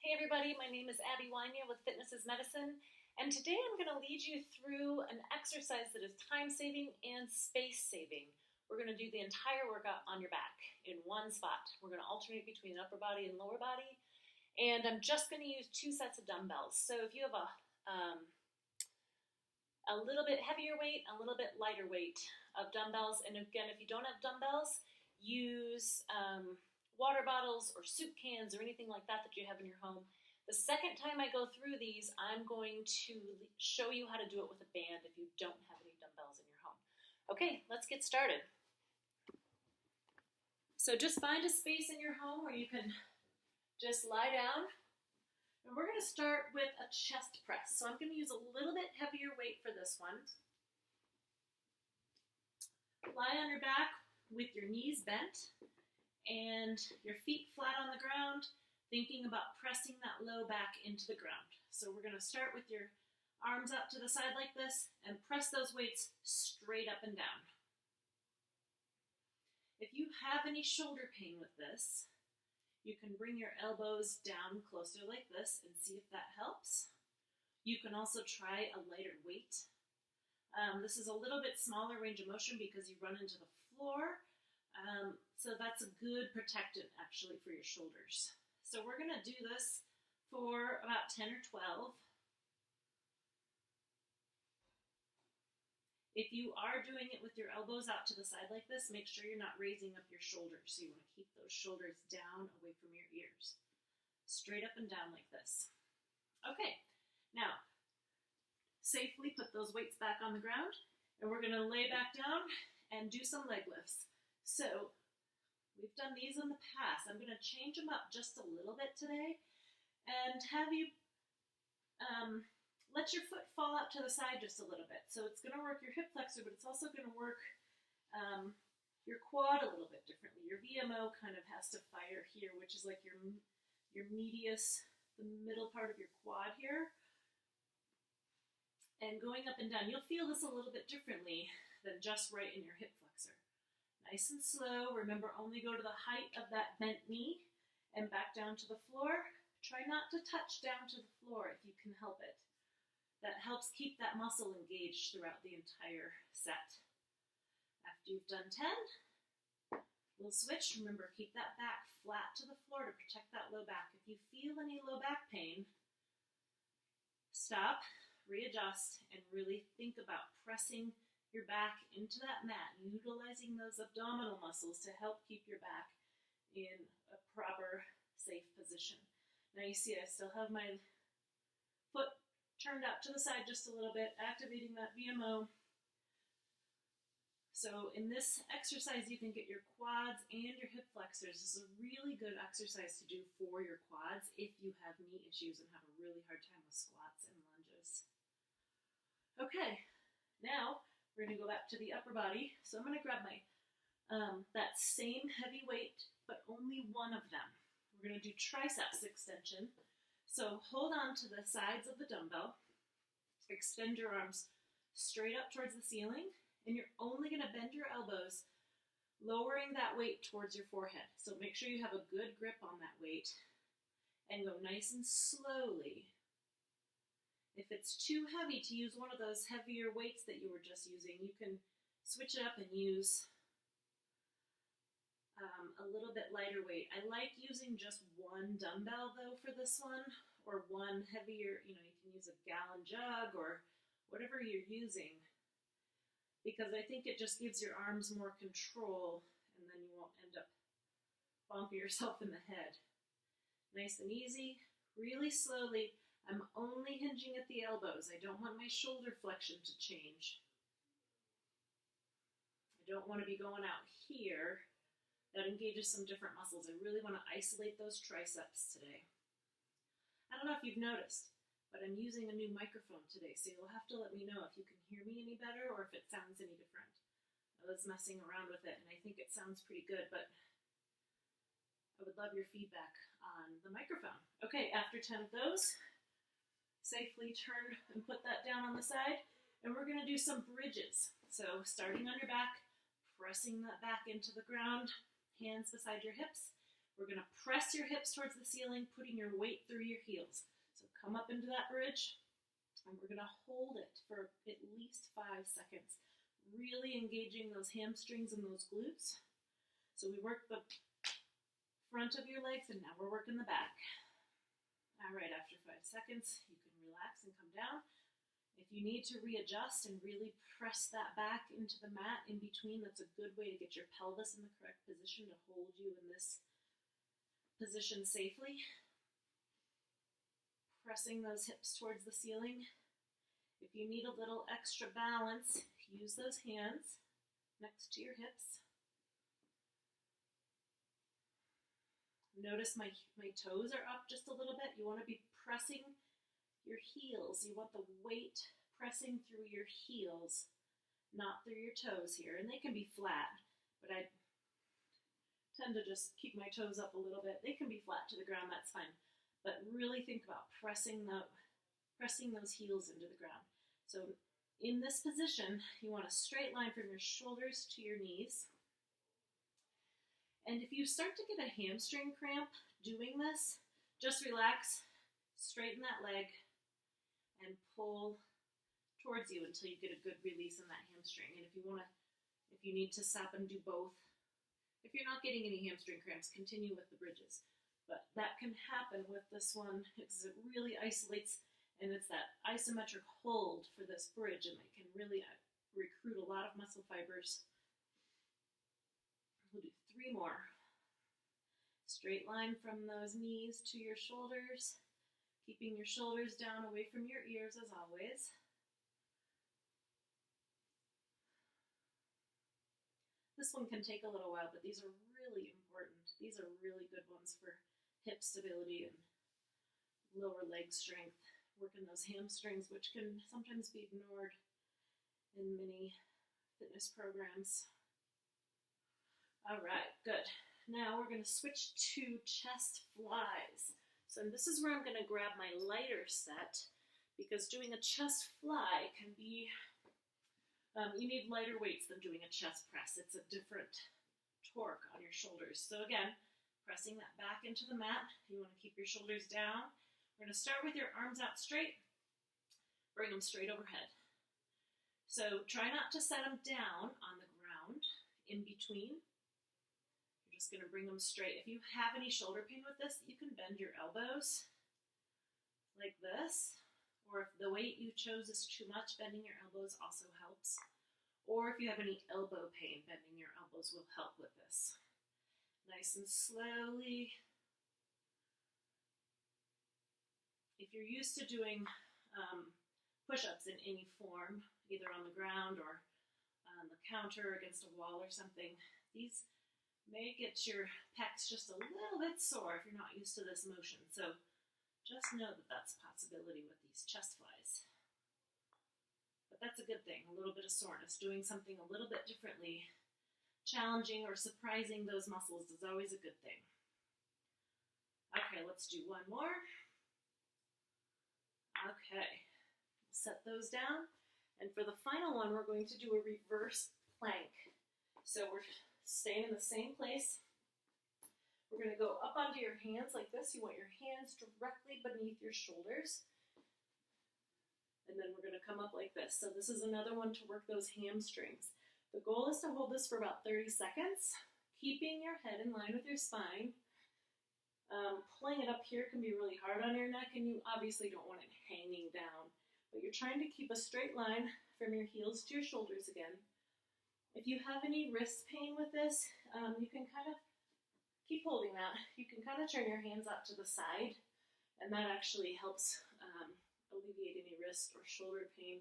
Hey everybody, my name is Abby Wynia with Fitness is Medicine, and today I'm going to lead you through an exercise that is time-saving and space-saving. We're going to do the entire workout on your back in one spot. We're going to alternate between upper body and lower body, and I'm just going to use 2 sets of dumbbells. So if you have a little bit heavier weight, a little bit lighter weight of dumbbells, and again, if you don't have dumbbells, use water bottles or soup cans or anything like that that you have in your home. The second time I go through these, I'm going to show you how to do it with a band if you don't have any dumbbells in your home. Okay, let's get started. So just find a space in your home where you can just lie down. And we're going to start with a chest press. So I'm going to use a little bit heavier weight for this one. Lie on your back with your knees bent and your feet flat on the ground, thinking about pressing that low back into the ground. So we're going to start with your arms up to the side like this and press those weights straight up and down. If you have any shoulder pain with this, you can bring your elbows down closer like this and see if that helps. You can also try a lighter weight. This is a little bit smaller range of motion because you run into the floor. So that's a good protectant actually for your shoulders. So we're going to do this for about 10 or 12. If you are doing it with your elbows out to the side like this, make sure you're not raising up your shoulders. So you want to keep those shoulders down away from your ears. Straight up and down like this. Okay, now safely put those weights back on the ground, and we're going to lay back down and do some leg lifts. So we've done these in the past. I'm going to change them up just a little bit today and have you let your foot fall out to the side just a little bit. So it's going to work your hip flexor, but it's also going to work your quad a little bit differently. Your VMO kind of has to fire here, which is like your medius, the middle part of your quad here. And going up and down, you'll feel this a little bit differently than just right in your hip flexor. Nice and slow. Remember, only go to the height of that bent knee and back down to the floor. Try not to touch down to the floor if you can help it. That helps keep that muscle engaged throughout the entire set. After you've done 10, we'll switch. Remember, keep that back flat to the floor to protect that low back. If you feel any low back pain, stop, readjust, and really think about pressing your back into that mat, utilizing those abdominal muscles to help keep your back in a proper, safe position. Now you see I still have my foot turned out to the side just a little bit, activating that VMO. So in this exercise, you can get your quads and your hip flexors. This is a really good exercise to do for your quads if you have knee issues and have a really hard time with squats and lunges. Okay, now we're going to go back to the upper body. So I'm going to grab my that same heavy weight, but only one of them. We're going to do triceps extension. So hold on to the sides of the dumbbell. Extend your arms straight up towards the ceiling, and you're only going to bend your elbows, lowering that weight towards your forehead. So make sure you have a good grip on that weight, and go nice and slowly. If it's too heavy to use one of those heavier weights that you were just using, you can switch it up and use a little bit lighter weight. I like using just one dumbbell though for this one, or one heavier, you can use a gallon jug or whatever you're using, because I think it just gives your arms more control and then you won't end up bumping yourself in the head. Nice and easy, really slowly. I'm only hinging at the elbows. I don't want my shoulder flexion to change. I don't want to be going out here. That engages some different muscles. I really want to isolate those triceps today. I don't know if you've noticed, but I'm using a new microphone today, so you'll have to let me know if you can hear me any better or if it sounds any different. I was messing around with it, and I think it sounds pretty good, but I would love your feedback on the microphone. Okay, after 10 of those, safely turn and put that down on the side, and we're going to do some bridges. So starting on your back, pressing that back into the ground, hands beside your hips. We're going to press your hips towards the ceiling, putting your weight through your heels. So come up into that bridge, and we're going to hold it for at least 5 seconds, really engaging those hamstrings and those glutes. So we work the front of your legs, and now we're working the back. All right, after 5 seconds, you can relax and come down. If you need to readjust and really press that back into the mat in between, that's a good way to get your pelvis in the correct position to hold you in this position safely. Pressing those hips towards the ceiling. If you need a little extra balance, use those hands next to your hips. Notice my toes are up just a little bit. You want to be pressing your heels. You want the weight pressing through your heels, not through your toes here. And they can be flat, but I tend to just keep my toes up a little bit. They can be flat to the ground, that's fine. But really think about pressing those heels into the ground. So in this position, you want a straight line from your shoulders to your knees. And if you start to get a hamstring cramp doing this, just relax, straighten that leg, and pull towards you until you get a good release in that hamstring. And if you need to stop and do both, if you're not getting any hamstring cramps, continue with the bridges. But that can happen with this one because it really isolates, and it's that isometric hold for this bridge, and it can really recruit a lot of muscle fibers. We'll do 3 more. Straight line from those knees to your shoulders, keeping your shoulders down away from your ears as always. This one can take a little while, but these are really important. These are really good ones for hip stability and lower leg strength, working those hamstrings, which can sometimes be ignored in many fitness programs. All right, good. Now we're going to switch to chest flies. So this is where I'm going to grab my lighter set, because doing a chest fly can be, you need lighter weights than doing a chest press. It's a different torque on your shoulders. So again, pressing that back into the mat. You want to keep your shoulders down. We're going to start with your arms out straight. Bring them straight overhead. So try not to set them down on the ground in between. You're just going to bring them straight. If you have any shoulder pain with this, you can bend your elbows like this. Or if the weight you chose is too much, bending your elbows also helps. Or if you have any elbow pain, bending your elbows will help with this. Nice and slowly. If you're used to doing push-ups in any form, either on the ground or on the counter against a wall or something, these may get your pecs just a little bit sore if you're not used to this motion. So just know that that's a possibility with these chest flies. But that's a good thing, a little bit of soreness. Doing something a little bit differently, challenging or surprising those muscles is always a good thing. Okay, let's do one more. Okay, set those down. And for the final one, we're going to do a reverse plank. So we're staying in the same place. We're going to go up onto your hands like this. You want your hands directly beneath your shoulders. And then we're going to come up like this. So this is another one to work those hamstrings. The goal is to hold this for about 30 seconds, keeping your head in line with your spine. Pulling it up here can be really hard on your neck, and you obviously don't want it hanging down. But you're trying to keep a straight line from your heels to your shoulders again. If you have any wrist pain with this, you can kind of keep holding that. You can kind of turn your hands out to the side, and that actually helps alleviate any wrist or shoulder pain.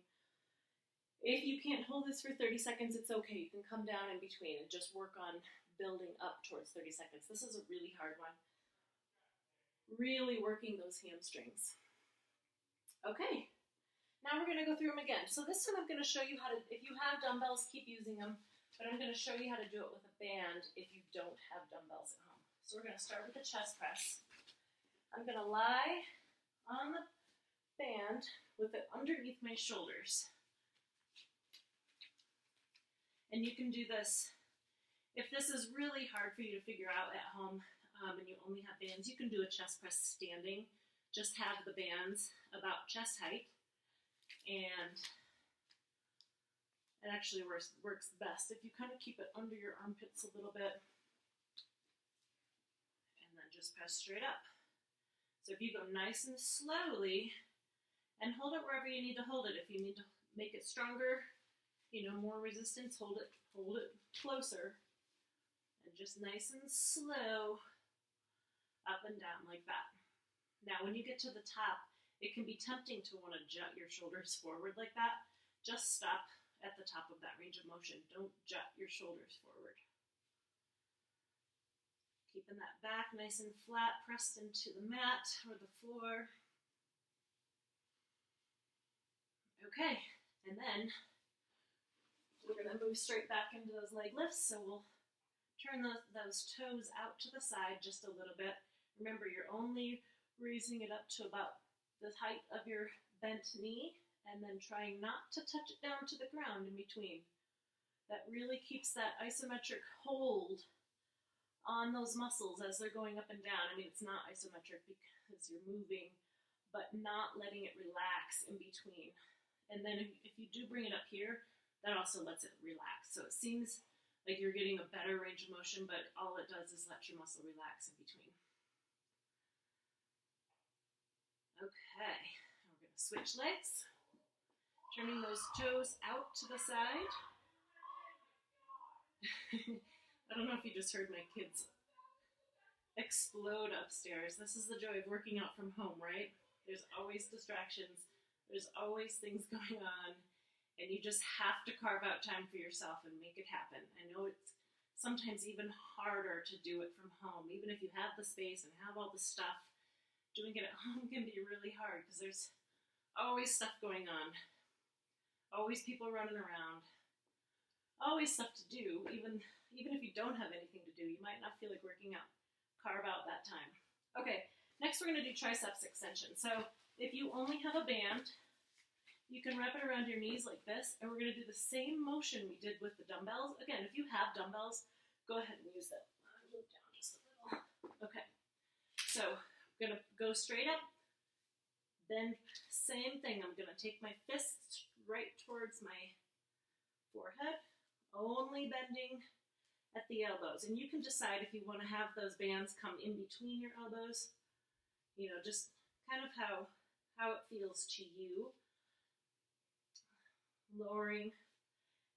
If you can't hold this for 30 seconds, it's okay. You can come down in between and just work on building up towards 30 seconds. This is a really hard one. Really working those hamstrings. Okay, now we're going to go through them again. So this time I'm going to show you how to, if you have dumbbells, keep using them, but I'm going to show you how to do it with a band if you don't have dumbbells at home. So we're going to start with the chest press. I'm going to lie on the band with it underneath my shoulders. And you can do this, if this is really hard for you to figure out at home, and you only have bands, you can do a chest press standing. Just have the bands about chest height, and it actually works best if you kind of keep it under your armpits a little bit, and then just press straight up. So if you go nice and slowly, and hold it wherever you need to hold it. If you need to make it stronger, more resistance, hold it closer, and just nice and slow, up and down like that. Now, when you get to the top, it can be tempting to want to jut your shoulders forward like that. Just stop at the top of that range of motion. Don't jut your shoulders forward. Keeping that back nice and flat, pressed into the mat or the floor. Okay, and then we're going to move straight back into those leg lifts. So we'll turn those toes out to the side just a little bit. Remember, you're only raising it up to about the height of your bent knee, and then trying not to touch it down to the ground in between. That really keeps that isometric hold on those muscles as they're going up and down. I mean, it's not isometric because you're moving, but not letting it relax in between. And then if you do bring it up here, that also lets it relax. So it seems like you're getting a better range of motion, but all it does is let your muscle relax in between. Okay, we're going to switch legs. Turning those toes out to the side. I don't know if you just heard my kids explode upstairs. This is the joy of working out from home, right? There's always distractions. There's always things going on. And you just have to carve out time for yourself and make it happen. I know it's sometimes even harder to do it from home. Even if you have the space and have all the stuff, doing it at home can be really hard because there's always stuff going on. Always people running around. Always stuff to do. Even if you don't have anything to do, you might not feel like working out. Carve out that time. Okay, next we're going to do triceps extension. So if you only have a band, you can wrap it around your knees like this, and we're going to do the same motion we did with the dumbbells. Again, if you have dumbbells, go ahead and use them. Move down just a little. Okay, so I'm going to go straight up. Then same thing, I'm going to take my fists right towards my forehead, only bending at the elbows. And you can decide if you want to have those bands come in between your elbows, just kind of how it feels to you. Lowering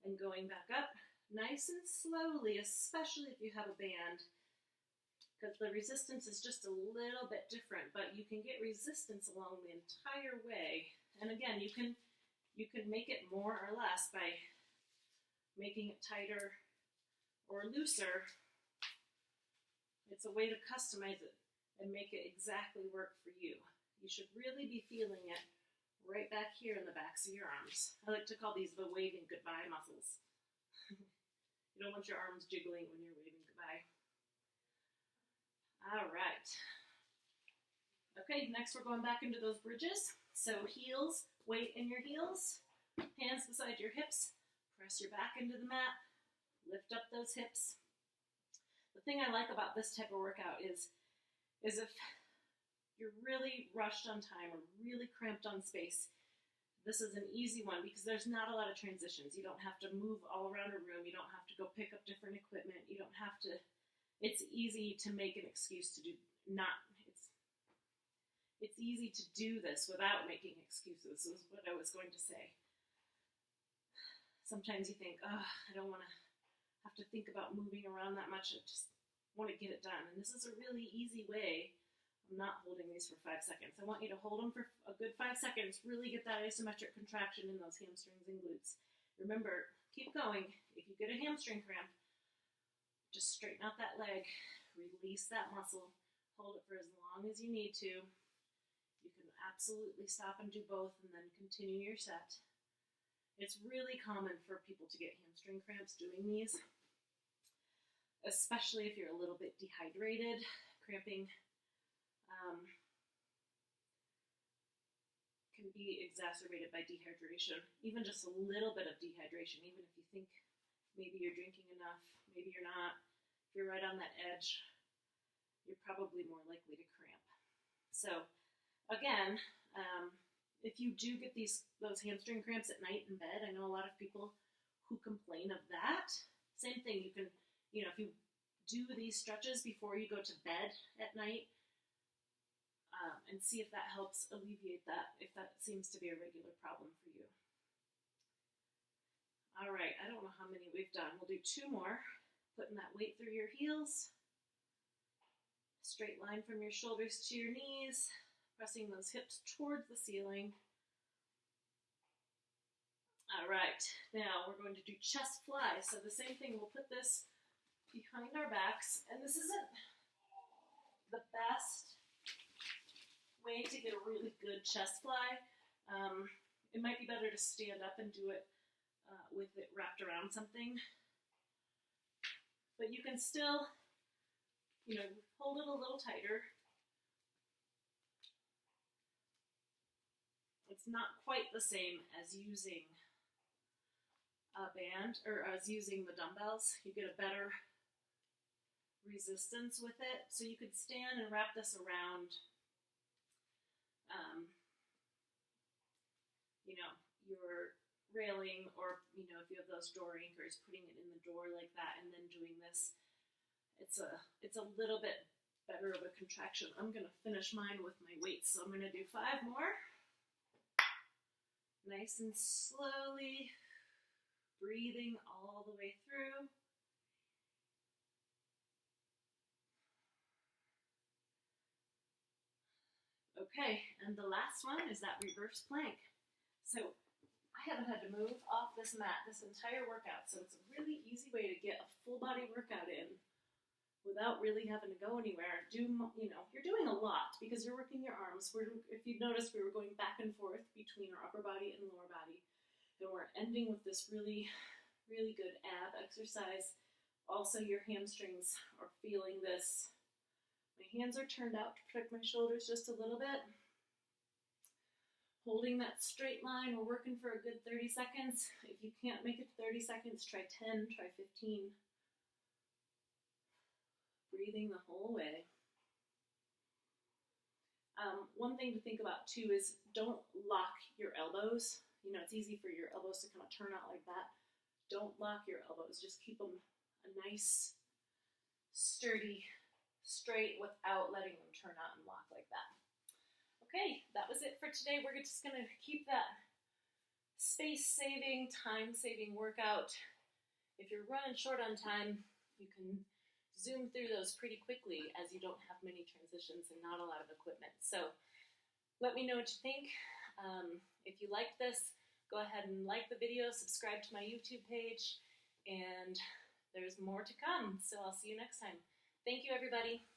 and going back up nice and slowly, especially if you have a band, because the resistance is just a little bit different, but you can get resistance along the entire way. And again, you can make it more or less by making it tighter or looser. It's a way to customize it and make it exactly work for you. You should really be feeling it right back here in the backs of your arms. I like to call these the waving goodbye muscles. You don't want your arms jiggling when you're waving goodbye. All right. Okay, next we're going back into those bridges. So heels, weight in your heels, hands beside your hips, press your back into the mat, lift up those hips. The thing I like about this type of workout is if you're really rushed on time or really cramped on space, this is an easy one because there's not a lot of transitions. You don't have to move all around a room. You don't have to go pick up different equipment. You don't have to, it's easy to make an excuse to it's easy to do this without making excuses, is what I was going to say. Sometimes you think, I don't want to have to think about moving around that much. I just want to get it done. And this is a really easy way. I'm not holding these for 5 seconds. I want you to hold them for a good 5 seconds, really get that isometric contraction in those hamstrings and glutes. Remember, keep going. If you get a hamstring cramp, just straighten out that leg, release that muscle, hold it for as long as you need to. You can absolutely stop and do both and then continue your set. It's really common for people to get hamstring cramps doing these, especially if you're a little bit dehydrated. Cramping can be exacerbated by dehydration, even just a little bit of dehydration, even if you think maybe you're drinking enough, maybe you're not. If you're right on that edge, you're probably more likely to cramp. So again, if you do get those hamstring cramps at night in bed, I know a lot of people who complain of that. Same thing, you can, if you do these stretches before you go to bed at night, and see if that helps alleviate that, if that seems to be a regular problem for you. All right, I don't know how many we've done. We'll do 2 more. Putting that weight through your heels. Straight line from your shoulders to your knees. Pressing those hips towards the ceiling. All right, now we're going to do chest flies. So the same thing, we'll put this behind our backs. And this isn't the best way to get a really good chest fly. It might be better to stand up and do it with it wrapped around something. But you can still, hold it a little tighter. It's not quite the same as using a band or as using the dumbbells. You get a better resistance with it. So you could stand and wrap this around your railing, or if you have those door anchors, putting it in the door like that and then doing this. It's a little bit better of a contraction. I'm going to finish mine with my weights, so I'm going to do 5 more. Nice and slowly, breathing all the way through. Okay, and the last one is that reverse plank. So I haven't had to move off this mat this entire workout, so it's a really easy way to get a full body workout in without really having to go anywhere. You're doing a lot because you're working your arms. If you notice, we were going back and forth between our upper body and lower body, and we're ending with this really, really good ab exercise. Also, your hamstrings are feeling this. My hands are turned out to protect my shoulders just a little bit. Holding that straight line, we're working for a good 30 seconds. If you can't make it to 30 seconds, try 10, try 15. Breathing the whole way. One thing to think about too is don't lock your elbows. It's easy for your elbows to kind of turn out like that. Don't lock your elbows. Just keep them a nice, sturdy, straight without letting them turn out and lock like that. Okay, that was it for today. We're just going to keep that space-saving, time-saving workout. If you're running short on time, you can zoom through those pretty quickly as you don't have many transitions and not a lot of equipment. So let me know what you think. If you liked this, go ahead and like the video, subscribe to my YouTube page, and there's more to come. So I'll see you next time. Thank you, everybody.